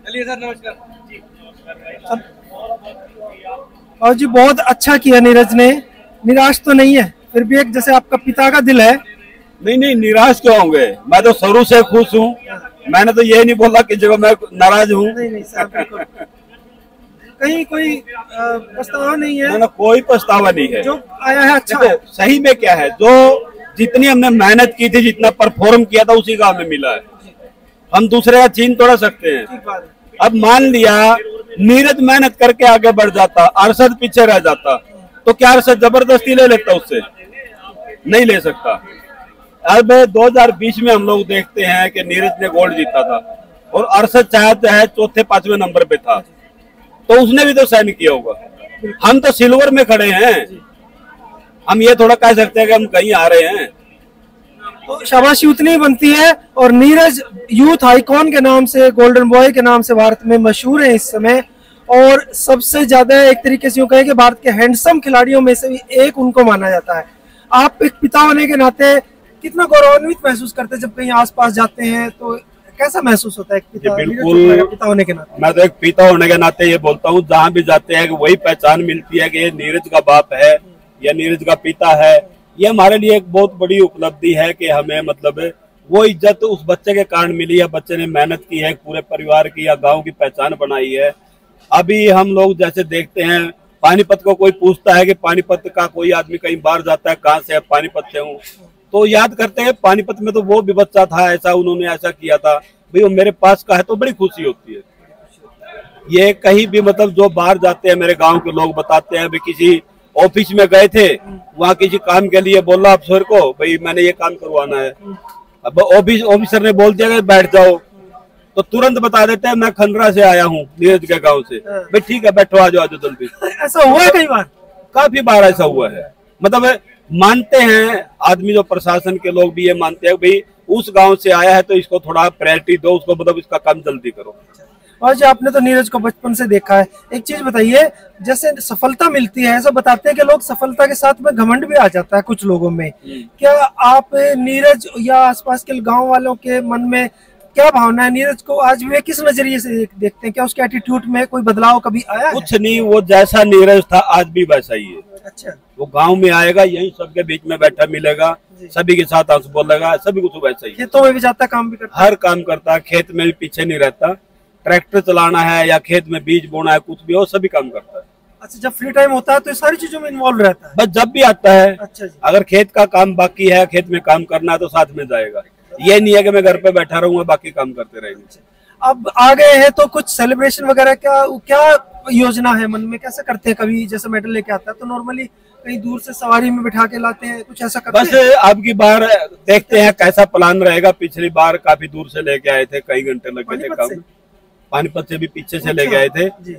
चलिए सर, नमस्कार जी। और जी बहुत अच्छा किया नीरज ने, निराश तो नहीं है, फिर भी एक जैसे आपका पिता का दिल है। नहीं नहीं, निराश क्यों होंगे? मैं तो शुरू से खुश हूँ। मैंने तो ये नहीं बोला कि जब मैं नाराज हूँ। नहीं नहीं साहब, बिल्कुल कहीं कोई पछतावा नहीं है। ना कोई पछतावा नहीं है, जो आया है अच्छा है। सही में क्या है, जो जितनी हमने मेहनत की थी, जितना परफॉर्म किया था, उसी का हमें मिला है। हम दूसरे का छीन थोड़ा सकते हैं। अब मान लिया नीरज मेहनत करके आगे बढ़ जाता, अरशद पीछे रह जाता, तो क्या अरशद जबरदस्ती ले लेता उससे? नहीं ले सकता। अब 2020 में हम लोग देखते हैं कि नीरज ने गोल्ड जीता था और अरशद चाहते है चौथे पांचवें नंबर पे था, तो उसने भी तो साइन किया होगा। हम तो सिल्वर में खड़े हैं, हम ये थोड़ा कह सकते हैं कि हम कहीं आ रहे हैं। तो शाबाशी उतनी बनती है। और नीरज यूथ आइकॉन के नाम से, गोल्डन बॉय के नाम से भारत में मशहूर है इस समय, और सबसे ज्यादा एक तरीके से यूं कहें कि भारत के हैंडसम खिलाड़ियों में से भी एक उनको माना जाता है। आप एक पिता होने के नाते कितना गौरवान्वित महसूस करते हैं जब कहीं आसपास जाते हैं, तो कैसा महसूस होता है बिल्कुल, पिता होने के नाते? मैं तो एक पिता होने के नाते ये बोलता हूँ, जहाँ भी जाते हैं कि वही पहचान मिलती है कि ये नीरज का बाप है या नीरज का पिता है। ये हमारे लिए एक बहुत बड़ी उपलब्धि है कि हमें मतलब वो इज्जत उस बच्चे के कारण मिली है। बच्चे ने मेहनत की है, पूरे परिवार की या गांव की पहचान बनाई है। अभी हम लोग जैसे देखते हैं, पानीपत को कोई पूछता है कि पानीपत का कोई आदमी कहीं बाहर जाता है, कहाँ से है? पानीपत से हूँ, तो याद करते हैं पानीपत में तो वो भी बच्चा था, ऐसा उन्होंने ऐसा किया था, भाई वो मेरे पास का है, तो बड़ी खुशी होती है। ये कहीं भी मतलब जो बाहर जाते हैं, मेरे गांव के लोग बताते हैं, भाई किसी ऑफिस में गए थे, वहाँ किसी काम के लिए बोला अफसर को, भाई मैंने ये काम करवाना है। अब ऑफिसर ने बोल दिया कि बैठ जाओ, तो तुरंत बता देते हैं मैं खंडरा से आया हूँ, नीरज के गांव से। भाई ठीक है, बैठो, आ जाओ जल्दी। ऐसा हुआ है कई बार? काफी बार ऐसा हुआ है। मतलब मानते हैं आदमी, जो प्रशासन के लोग भी ये मानते हैं भाई उस गांव से आया है तो इसको थोड़ा प्रायोरिटी दो, उसको मतलब इसका काम जल्दी करो। और जो आपने तो नीरज को बचपन से देखा है, एक चीज बताइए, जैसे सफलता मिलती है, ऐसा बताते हैं कि लोग सफलता के साथ में घमंड भी आ जाता है कुछ लोगों में। क्या आप नीरज या आसपास के गांव वालों के मन में क्या भावना है? नीरज को आज वे किस नजरिए से देखते हैं? क्या उसके एटीट्यूड में कोई बदलाव कभी आया है? कुछ नहीं, वो जैसा नीरज था आज भी वैसा ही है। अच्छा, वो गांव में आएगा, यही सबके बीच में बैठा मिलेगा, सभी के साथ हंस बोलेगा, सभी कुछ वैसा ही। खेतों में भी जाता, काम भी करता, हर काम करता है, खेत में भी पीछे नहीं रहता। ट्रैक्टर चलाना है या खेत में बीज बोना है, कुछ भी हो, सभी काम करता है। अच्छा, जब फ्री टाइम होता है तो सारी चीजों में इन्वॉल्व रहता है? बस जब भी आता है। अच्छा जी। अगर खेत का काम बाकी है, खेत में काम करना है, तो साथ में जाएगा। ये नहीं है कि मैं घर पे बैठा रहूंगा, बाकी काम करते रहेंगे। अब आ गए हैं तो कुछ सेलिब्रेशन वगैरह क्या योजना है मन में? कैसे करते हैं? कभी जैसे मेडल लेके आता है तो नॉर्मली कहीं दूर से सवारी में बिठा के लाते हैं, कुछ ऐसा करते हैं? बस अब की बार देखते हैं कैसा प्लान रहेगा। पिछली बार काफी दूर से लेके आए थे, कई घंटे लग गए थे काम। पानीपत से भी पीछे से लेके आए थे,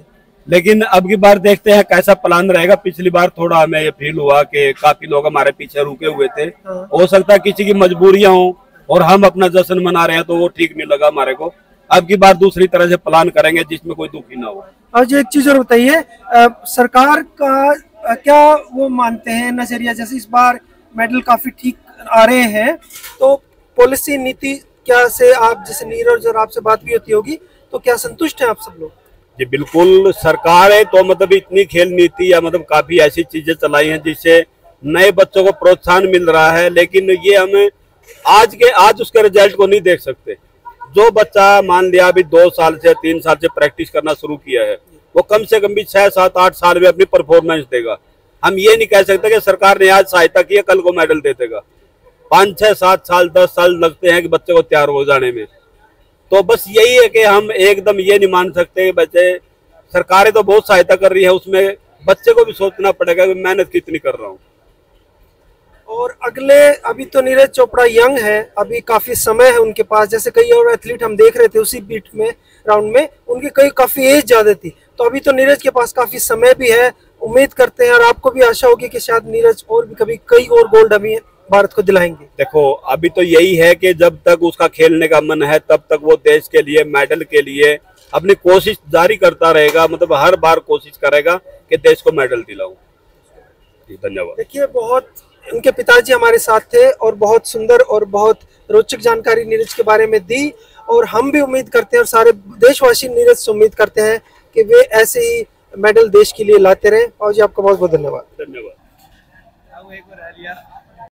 लेकिन अब की बार देखते हैं कैसा प्लान रहेगा। पिछली बार थोड़ा हमें ये फील हुआ कि काफी लोग हमारे पीछे रुके हुए थे। हो सकता है किसी की मजबूरियां हो और हम अपना जश्न मना रहे हैं, तो वो ठीक नहीं लगा हमारे को। अब की बार दूसरी तरह से प्लान करेंगे जिसमें कोई दुखी ना हो। और जो एक चीज और बताइए, सरकार का क्या वो मानते हैं नजरिया? जैसे इस बार मेडल काफी ठीक आ रहे हैं, तो पॉलिसी नीति क्या से आप, जैसे नीरज और आपसे बात भी होती होगी, तो क्या संतुष्ट है आप सब लोग? जी बिल्कुल, सरकार है तो मतलब इतनी खेल नीति या मतलब काफी ऐसी चीजें चलाई हैं जिससे नए बच्चों को प्रोत्साहन मिल रहा है। लेकिन ये हमें आज उसके रिजल्ट को नहीं देख सकते। जो बच्चा मान लिया अभी 2 साल से 3 साल से प्रैक्टिस करना शुरू किया है, वो कम से कम भी 6, 7, 8 साल में अपनी परफॉर्मेंस देगा। हम ये नहीं कह सकते कि सरकार ने आज सहायता की है कल को मेडल दे देगा। 5, 6, 7 साल 10 साल लगते हैं कि बच्चे को तैयार हो जाने में। तो बस यही है कि हम एकदम ये नहीं मान सकते कि बच्चे, सरकारें तो बहुत सहायता कर रही है, उसमें बच्चे को भी सोचना पड़ेगा कि मेहनत कितनी कर रहा हूँ। और अगले, अभी तो नीरज चोपड़ा यंग है, अभी काफी समय है उनके पास। जैसे कई और एथलीट हम देख रहे थे उसी बीट में, राउंड में, उनकी कई काफी एज ज्यादा थी, तो अभी तो नीरज के पास काफी समय भी है। उम्मीद करते हैं और आपको भी आशा होगी कि शायद नीरज और भी कभी कई और गोल्ड अभी भारत को दिलाएंगे। देखो अभी तो यही है कि जब तक उसका खेलने का मन है तब तक वो देश के लिए, मेडल के लिए अपनी कोशिश जारी करता रहेगा। मतलब हर बार कोशिश करेगा कि देश को मेडल दिलाऊं। धन्यवाद। देखिए, बहुत उनके पिताजी हमारे साथ थे और बहुत सुंदर और बहुत रोचक जानकारी नीरज के बारे में दी। और हम भी उम्मीद करते हैं और सारे देशवासी नीरज से उम्मीद करते हैं कि वे ऐसे ही मेडल देश के लिए लाते रहें। और जी आपका बहुत बहुत धन्यवाद। धन्यवाद।